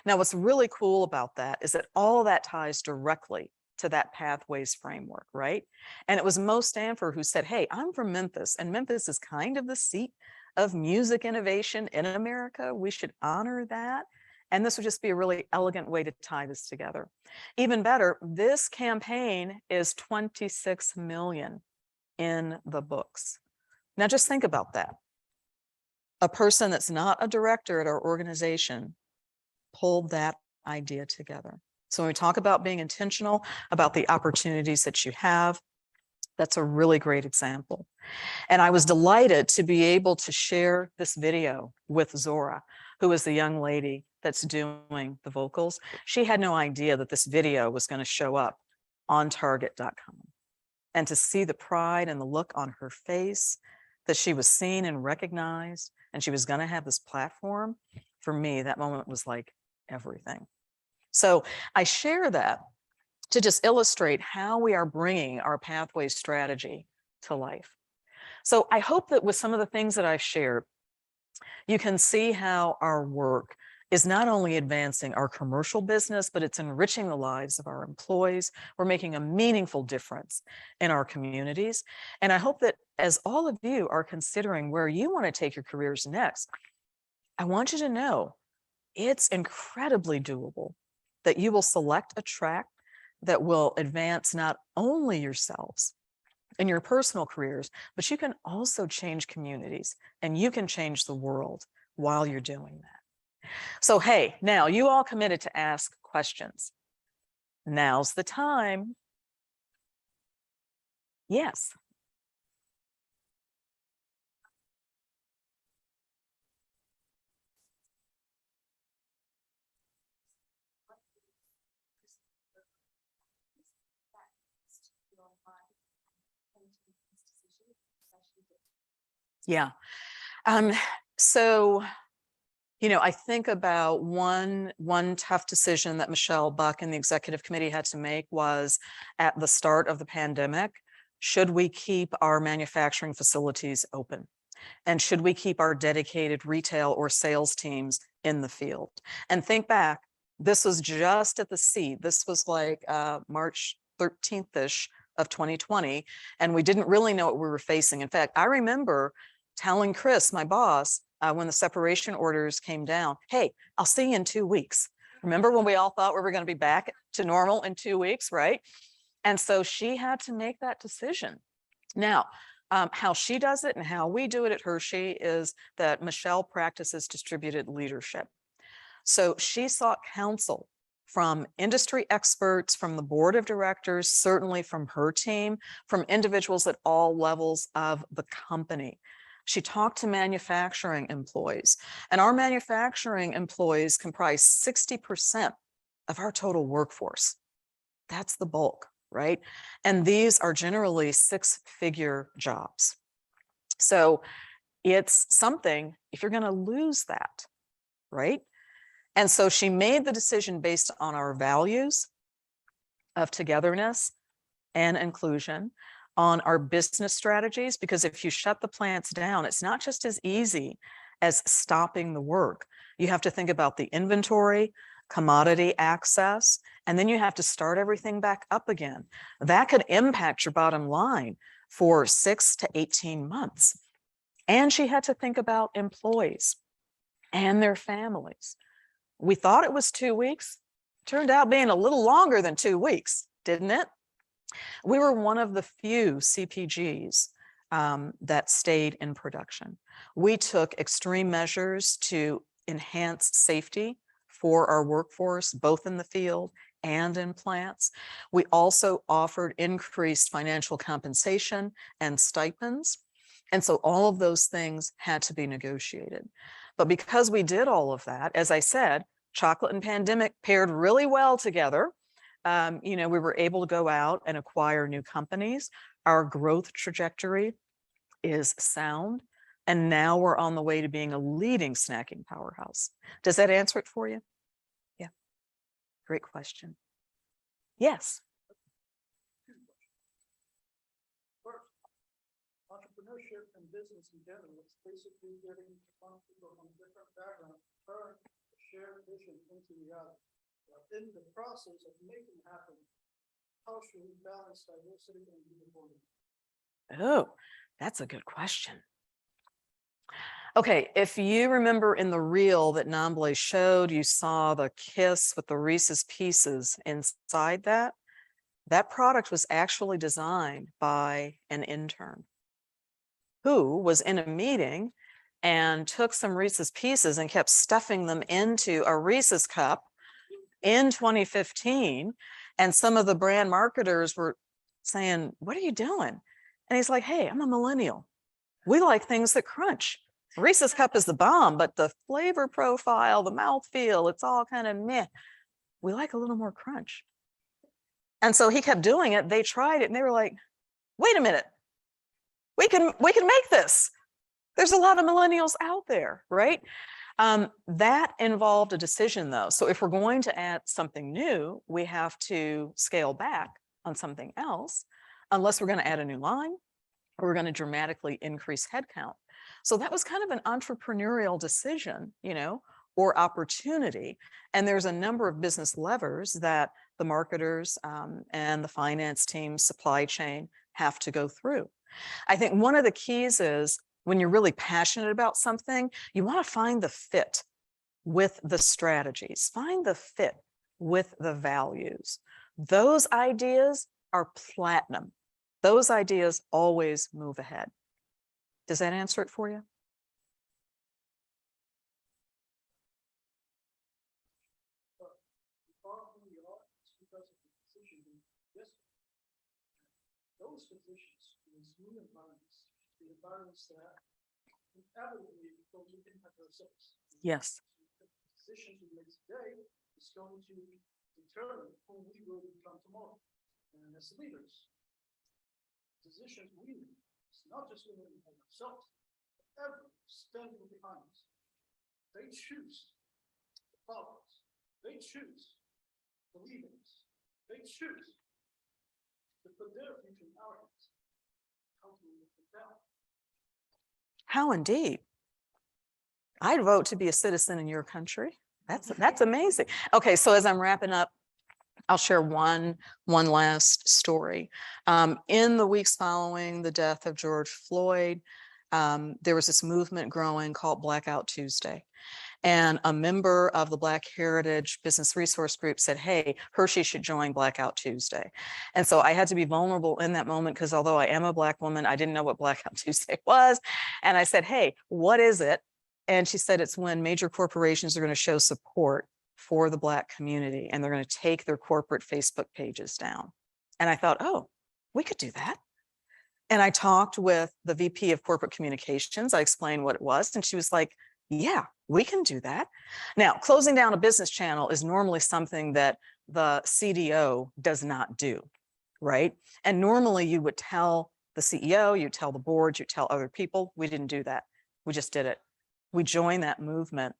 Now, what's really cool about that is that all of that ties directly to that Pathways framework, right? And it was Mo Stanford who said, hey, I'm from Memphis, and Memphis is kind of the seat of music innovation in America. We should honor that. And this would just be a really elegant way to tie this together. Even better, this campaign is 26 million in the books. Now just think about that. A person that's not a director at our organization pulled that idea together. So when we talk about being intentional about the opportunities that you have, that's a really great example. And I was delighted to be able to share this video with Zora, who is the young lady that's doing the vocals. She had no idea that this video was going to show up on Target.com. and to see the pride and the look on her face that she was seen and recognized, and she was going to have this platform, for me, that moment was like everything. So I share that to just illustrate how we are bringing our pathway strategy to life. So I hope that with some of the things that I've shared, you can see how our work is not only advancing our commercial business, but it's enriching the lives of our employees. We're making a meaningful difference in our communities. And I hope that as all of you are considering where you want to take your careers next, I want you to know it's incredibly doable, that you will select a track that will advance not only yourselves in your personal careers, but you can also change communities and you can change the world while you're doing that. So, hey, now you all committed to ask questions. Now's the time. Yes. Yeah. So, I think about one tough decision that Michelle Buck and the executive committee had to make was at the start of the pandemic, should we keep our manufacturing facilities open? And should we keep our dedicated retail or sales teams in the field? And think back, this was just at the seed. This was like March 13th-ish of 2020, and we didn't really know what we were facing. In fact, I remember telling Chris, my boss, when the separation orders came down, hey, I'll see you in 2 weeks. Remember when we all thought we were going to be back to normal in 2 weeks, right? And so she had to make that decision. Now, how she does it and how we do it at Hershey is that Michelle practices distributed leadership. So she sought counsel from industry experts, from the board of directors, certainly from her team, from individuals at all levels of the company. She talked to manufacturing employees, and our manufacturing employees comprise 60% of our total workforce. That's the bulk, right? And these are generally 6-figure jobs. So it's something, if you're going to lose that, right? And so she made the decision based on our values of togetherness and inclusion, on our business strategies, because if you shut the plants down, it's not just as easy as stopping the work. You have to think about the inventory, commodity access, and then you have to start everything back up again. That could impact your bottom line for 6 to 18 months. And she had to think about employees and their families. We thought it was 2 weeks, turned out being a little longer than 2 weeks, didn't it? We were one of the few CPGs that stayed in production. We took extreme measures to enhance safety for our workforce, both in the field and in plants. We also offered increased financial compensation and stipends. And so all of those things had to be negotiated. But because we did all of that, as I said, chocolate and pandemic paired really well together. We were able to go out and acquire new companies. Our growth trajectory is sound. And now we're on the way to being a leading snacking powerhouse. Does that answer it for you? Yeah. Great question. Yes. Entrepreneurship and business in general, it's basically getting people from different backgrounds to turn a shared vision into reality. In the process of making it happen, how should we balance diversity and uniformity? Oh, that's a good question. Okay, if you remember in the reel that Nomblé showed, you saw the kiss with the Reese's Pieces inside that. That product was actually designed by an intern who was in a meeting and took some Reese's Pieces and kept stuffing them into a Reese's cup in 2015. And some of the brand marketers were saying, what are you doing? And he's like, hey, I'm a millennial. We like things that crunch. Reese's cup is the bomb, but the flavor profile, the mouthfeel, it's all kind of meh. We like a little more crunch. And so he kept doing it. They tried it and they were like, wait a minute, we can make this. There's a lot of millennials out there, right? That involved a decision though. So if we're going to add something new, we have to scale back on something else, unless we're going to add a new line or we're going to dramatically increase headcount. So that was kind of an entrepreneurial decision, you know, or opportunity. And there's a number of business levers that the marketers and the finance team, supply chain have to go through. I think one of the keys is when you're really passionate about something, you want to find the fit with the strategies, find the fit with the values. Those ideas are platinum. Those ideas always move ahead. Does that answer it for you? Those positions in these new environments, the environments that inevitably will impact ourselves. Yes. The decisions we make today is going to determine who we will become tomorrow. And as leaders, decisions we make, it's not just limited by ourselves, but everyone standing behind us. They choose to follow us. They choose to lead us. They choose to put their future in our hands. How can we make it down? How indeed? I'd vote to be a citizen in your country. That's amazing. Okay, so as I'm wrapping up, I'll share one last story. In the weeks following the death of George Floyd, there was this movement growing called Blackout Tuesday. And a member of the Black Heritage Business Resource Group said, hey, Hershey should join Blackout Tuesday. And so I had to be vulnerable in that moment because although I am a Black woman, I didn't know what Blackout Tuesday was. And I said, hey, what is it? And she said, it's when major corporations are going to show support for the Black community and they're going to take their corporate Facebook pages down. And I thought, oh, we could do that. And I talked with the VP of Corporate Communications. I explained what it was. And she was like, yeah, we can do that. Now, closing down a business channel is normally something that the CDO does not do, right? And normally you would tell the CEO, you tell the board, you tell other people. We didn't do that. We just did it. We joined that movement.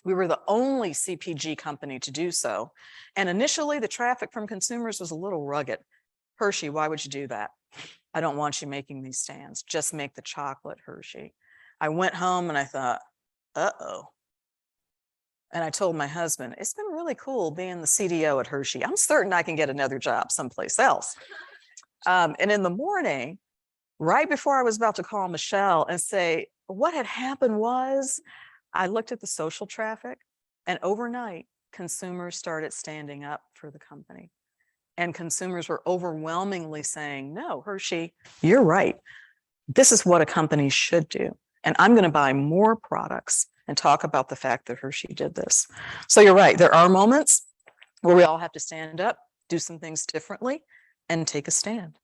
We were the only CPG company to do so. And initially the traffic from consumers was a little rugged. Hershey, why would you do that? I don't want you making these stands. Just make the chocolate, Hershey. I went home and I thought, uh-oh. And I told my husband, it's been really cool being the CDO at Hershey. I'm certain I can get another job someplace else. And in the morning, right before I was about to call Michelle and say, what had happened was, I looked at the social traffic and overnight, consumers started standing up for the company. And consumers were overwhelmingly saying, no, Hershey, you're right. This is what a company should do. And I'm going to buy more products and talk about the fact that Hershey did this. So you're right. There are moments where we all have to stand up, do some things differently, and take a stand.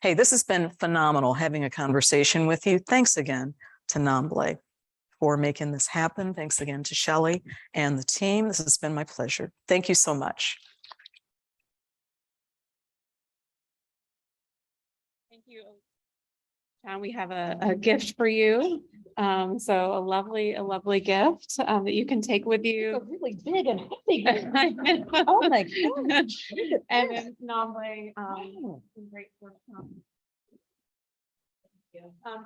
Hey, this has been phenomenal having a conversation with you. Thanks again to Nomblé for making this happen. Thanks again to Shelley and the team. This has been my pleasure. Thank you so much. Thank you. John, we have a gift for you. So a lovely gift that you can take with you. It's a really big and heavy. Oh my gosh. And then Nomblé, great work.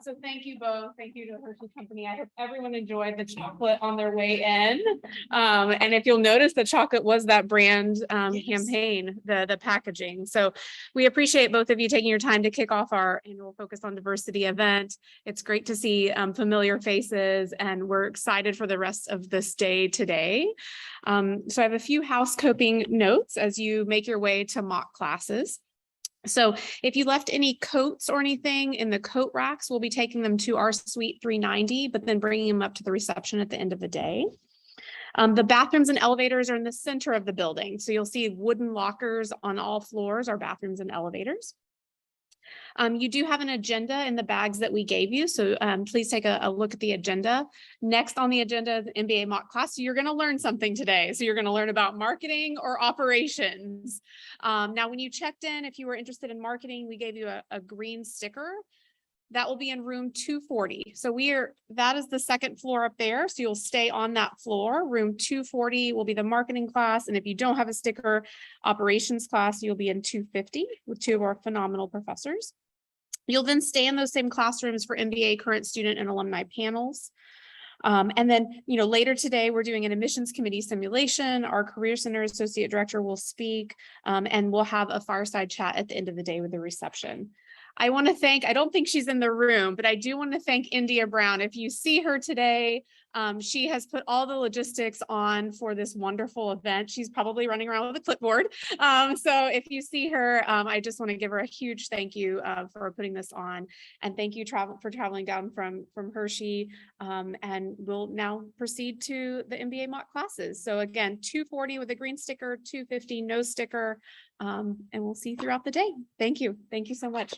So thank you both. Thank you to Hershey Company. I hope everyone enjoyed the chocolate on their way in. And if you'll notice, the chocolate was that brand campaign, the packaging. So we appreciate both of you taking your time to kick off our annual Focus on Diversity event. It's great to see familiar faces, and we're excited for the rest of this day today. So I have a few housekeeping notes as you make your way to mock classes. So if you left any coats or anything in the coat racks, we'll be taking them to our suite 390, but then bringing them up to the reception at the end of the day. The bathrooms and elevators are in the center of the building. So you'll see wooden lockers on all floors are bathrooms and elevators. You do have an agenda in the bags that we gave you, so please take a look at the agenda. Next on the agenda, the MBA mock class. So you're going to learn something today. So you're going to learn about marketing or operations. Now, when you checked in, if you were interested in marketing, we gave you a green sticker. That will be in room 240. So that is the second floor up there. So you'll stay on that floor. Room 240 will be the marketing class. And if you don't have a sticker, operations class, you'll be in 250 with two of our phenomenal professors. You'll then stay in those same classrooms for MBA current student and alumni panels. And then, later today, we're doing an admissions committee simulation. Our Career Center Associate Director will speak, and we'll have a fireside chat at the end of the day with the reception. I want to thank, I don't think she's in the room, but I do want to thank India Brown. If you see her today, she has put all the logistics on for this wonderful event. She's probably running around with a clipboard. So if you see her, I just want to give her a huge thank you for putting this on. And thank you for traveling down from Hershey. And we'll now proceed to the MBA mock classes. So again, 240 with a green sticker, 250 no sticker. And we'll see you throughout the day. Thank you. Thank you so much.